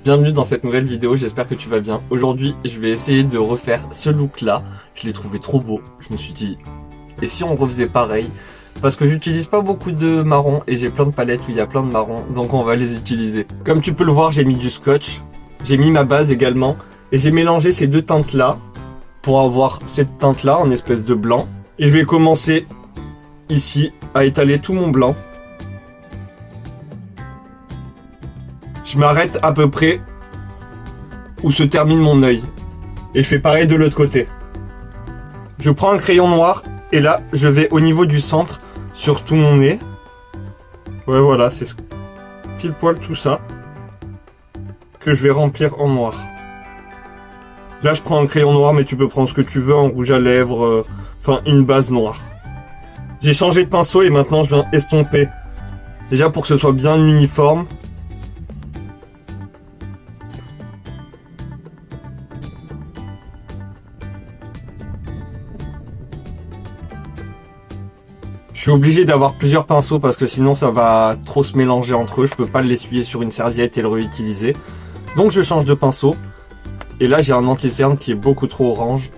Bienvenue dans cette nouvelle vidéo, j'espère que tu vas bien. Aujourd'hui, je vais essayer de refaire ce look là. Je l'ai trouvé trop beau. Je me suis dit, et si on refaisait pareil? Parce que j'utilise pas beaucoup de marron et j'ai plein de palettes où il y a plein de marrons, donc on va les utiliser. Comme tu peux le voir, j'ai mis du scotch, j'ai mis ma base également, et j'ai mélangé ces deux teintes là pour avoir cette teinte là en espèce de blanc. Et je vais commencer ici à étaler tout mon blanc. Je m'arrête à peu près où se termine mon œil. Et je fais pareil de l'autre côté. Je prends un crayon noir et là je vais au niveau du centre sur tout mon nez. Ouais voilà, c'est pile poil tout ça que je vais remplir en noir. Là je prends un crayon noir, mais tu peux prendre ce que tu veux, un rouge à lèvres, enfin une base noire. J'ai changé de pinceau et maintenant je viens estomper. Déjà pour que ce soit bien uniforme. Je suis obligé d'avoir plusieurs pinceaux parce que sinon ça va trop se mélanger entre eux. Je peux pas l'essuyer sur une serviette et le réutiliser. Donc je change de pinceau. Et là j'ai un anti-cerne qui est beaucoup trop orange.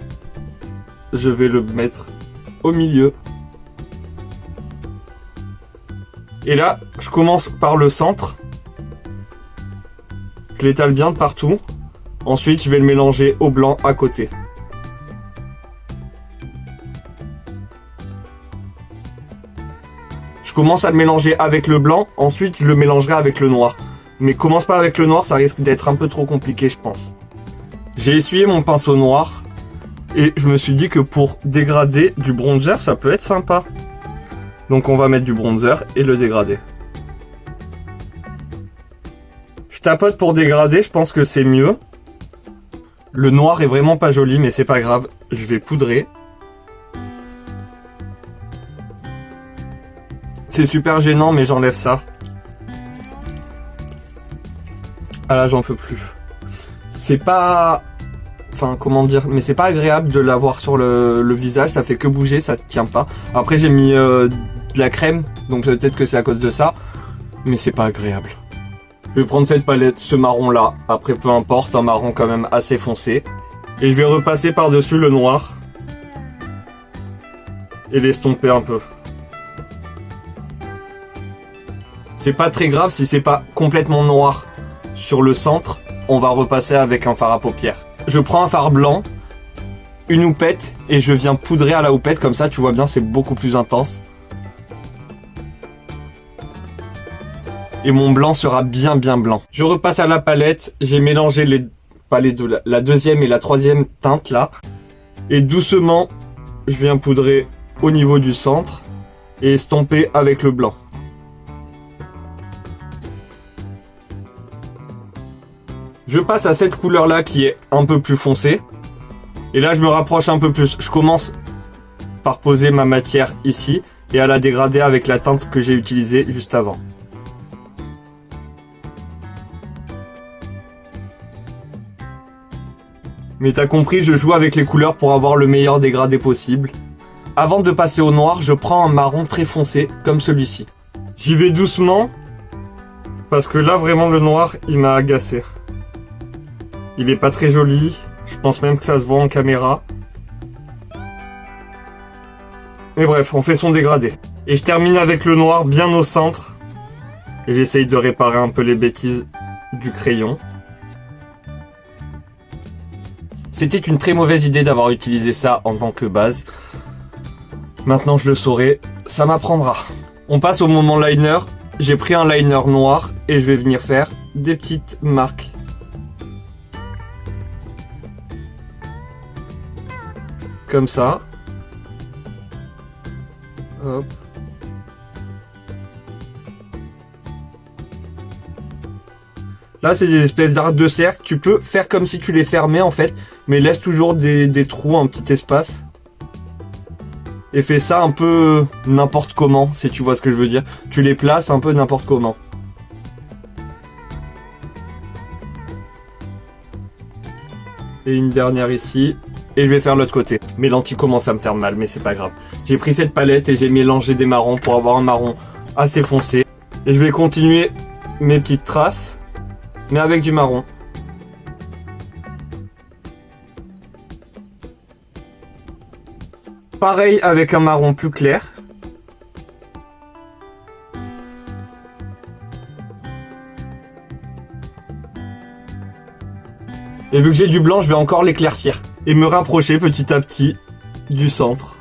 Je vais le mettre au milieu. Et là je commence par le centre. Je l'étale bien de partout. Ensuite je vais le mélanger au blanc à côté. Je commence à le mélanger avec le blanc, ensuite je le mélangerai avec le noir. Mais commence pas avec le noir, ça risque d'être un peu trop compliqué je pense. J'ai essuyé mon pinceau noir et je me suis dit que pour dégrader du bronzer ça peut être sympa. Donc on va mettre du bronzer et le dégrader. Je tapote pour dégrader, je pense que c'est mieux. Le noir est vraiment pas joli mais c'est pas grave, je vais poudrer. C'est super gênant mais j'enlève ça. Ah là j'en peux plus. C'est pas... Enfin comment dire, mais c'est pas agréable de l'avoir sur le visage, ça fait que bouger, ça tient pas. Après j'ai mis de la crème, donc peut-être que c'est à cause de ça, mais c'est pas agréable. Je vais prendre cette palette, ce marron là, après peu importe, un marron quand même assez foncé. Et je vais repasser par-dessus le noir. Et l'estomper un peu. C'est pas très grave si c'est pas complètement noir sur le centre, on va repasser avec un fard à paupières. Je prends un fard blanc, une houppette et je viens poudrer à la houppette, comme ça tu vois bien c'est beaucoup plus intense. Et mon blanc sera bien blanc. Je repasse à la palette, j'ai mélangé la deuxième et la troisième teinte là. Et doucement, je viens poudrer au niveau du centre et estomper avec le blanc. Je passe à cette couleur là qui est un peu plus foncée. Et là je me rapproche un peu plus. Je commence par poser ma matière ici et à la dégrader avec la teinte que j'ai utilisée juste avant. Mais t'as compris, je joue avec les couleurs pour avoir le meilleur dégradé possible. Avant de passer au noir, je prends un marron très foncé comme celui-ci. J'y vais doucement parce que là vraiment le noir il m'a agacé. Il est pas très joli, je pense même que ça se voit en caméra. Mais bref, on fait son dégradé. Et je termine avec le noir bien au centre. Et j'essaye de réparer un peu les bêtises du crayon. C'était une très mauvaise idée d'avoir utilisé ça en tant que base. Maintenant je le saurai, ça m'apprendra. On passe au moment liner. J'ai pris un liner noir et je vais venir faire des petites marques. Comme ça. Hop. Là c'est des espèces d'arcs de cercle. Tu peux faire comme si tu les fermais en fait, mais laisse toujours des trous, un petit espace. Et fais ça un peu n'importe comment, si tu vois ce que je veux dire. Tu les places un peu n'importe comment. Et une dernière ici. Et je vais faire l'autre côté. Mes lentilles commencent à me faire mal, mais c'est pas grave. J'ai pris cette palette et j'ai mélangé des marrons pour avoir un marron assez foncé. Et je vais continuer mes petites traces. mais avec du marron. Pareil avec un marron plus clair. Et vu que j'ai du blanc, je vais encore l'éclaircir. Et me rapprocher petit à petit du centre.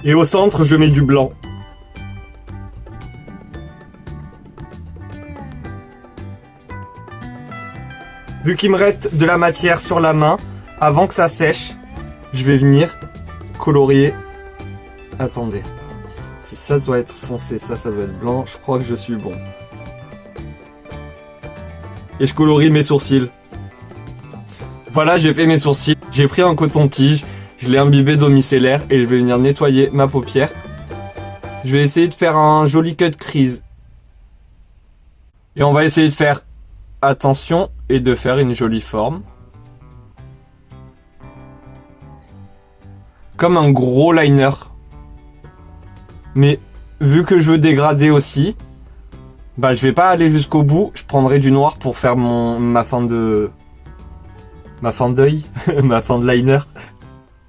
Et au centre, je mets du blanc. Vu qu'il me reste de la matière sur la main, avant que ça sèche, je vais venir colorier. Attendez. Si ça doit être foncé, ça doit être blanc, je crois que je suis bon. Et je colorie mes sourcils. Voilà, j'ai fait mes sourcils. J'ai pris un coton-tige, je l'ai imbibé d'eau micellaire et je vais venir nettoyer ma paupière. Je vais essayer de faire un joli cut crease. Et on va essayer de faire attention et de faire une jolie forme. Comme un gros liner. Mais vu que je veux dégrader aussi, bah je vais pas aller jusqu'au bout. Je prendrai du noir pour faire ma fin d'œil, ma fin de liner.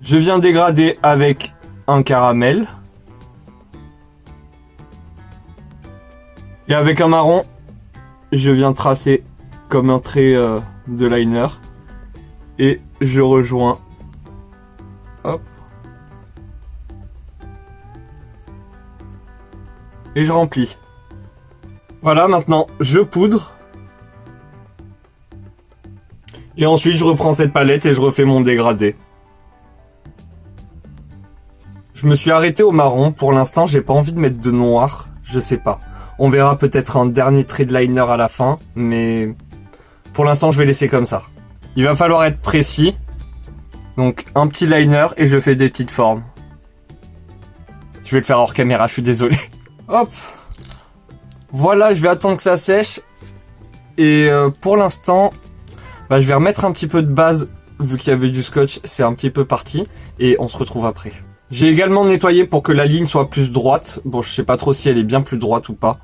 Je viens dégrader avec un caramel. Et avec un marron, je viens tracer comme un trait de liner. Et je rejoins. Hop. Et je remplis. Voilà, maintenant je poudre. Et ensuite je reprends cette palette et je refais mon dégradé. Je me suis arrêté au marron. Pour l'instant, j'ai pas envie de mettre de noir. Je sais pas. On verra peut-être un dernier trait de liner à la fin. Mais pour l'instant, je vais laisser comme ça. Il va falloir être précis. Donc un petit liner et je fais des petites formes. Je vais le faire hors caméra, je suis désolé. Hop. Voilà, je vais attendre que ça sèche. Et pour l'instant, bah, je vais remettre un petit peu de base. Vu qu'il y avait du scotch, c'est un petit peu parti. Et on se retrouve après. J'ai également nettoyé pour que la ligne soit plus droite. Bon, je sais pas trop si elle est bien plus droite ou pas.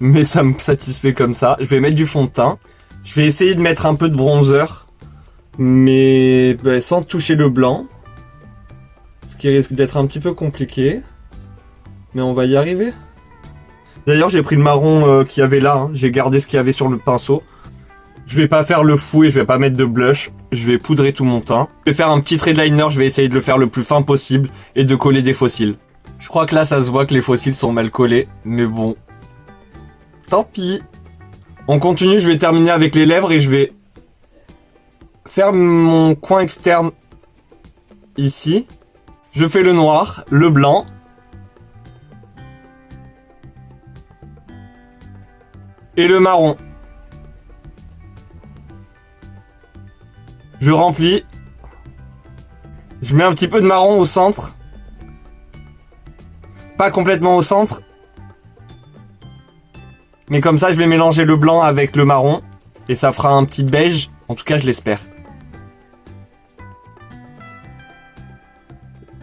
Mais ça me satisfait comme ça. Je vais mettre du fond de teint. Je vais essayer de mettre un peu de bronzer. Mais bah, sans toucher le blanc. Ce qui risque d'être un petit peu compliqué. Mais on va y arriver. D'ailleurs, j'ai pris le marron qu'il y avait là. Hein. J'ai gardé ce qu'il y avait sur le pinceau. Je vais pas faire le fou et je vais pas mettre de blush. Je vais poudrer tout mon teint. Je vais faire un petit trait de liner. Je vais essayer de le faire le plus fin possible et de coller des faux cils. Je crois que là, ça se voit que les faux cils sont mal collés. Mais bon. Tant pis. On continue. Je vais terminer avec les lèvres et je vais faire mon coin externe ici. Je fais le noir, le blanc. Et le marron. Je remplis. Je mets un petit peu de marron au centre. Pas complètement au centre. Mais comme ça, je vais mélanger le blanc avec le marron. Et ça fera un petit beige. En tout cas, je l'espère.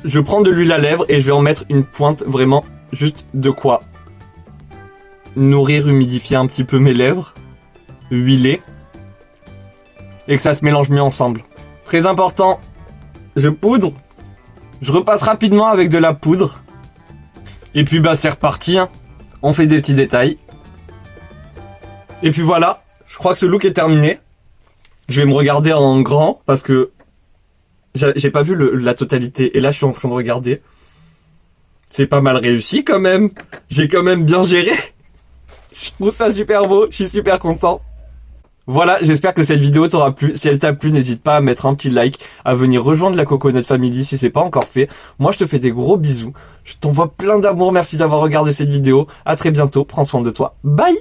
Je prends de l'huile à lèvres et je vais en mettre une pointe vraiment juste de quoi nourrir, humidifier un petit peu mes lèvres. Huiler. Et que ça se mélange mieux ensemble. Très important, je poudre. Je repasse rapidement avec de la poudre. Et puis bah c'est reparti. Hein. On fait des petits détails. Et puis voilà, je crois que ce look est terminé. Je vais me regarder en grand parce que j'ai pas vu la totalité. Et là je suis en train de regarder. C'est pas mal réussi quand même. J'ai quand même bien géré. Je trouve ça super beau, je suis super content. Voilà, j'espère que cette vidéo t'aura plu. Si elle t'a plu, n'hésite pas à mettre un petit like, à venir rejoindre la Coconut Family si c'est pas encore fait. Moi, je te fais des gros bisous. Je t'envoie plein d'amour. Merci d'avoir regardé cette vidéo. À très bientôt. Prends soin de toi. Bye!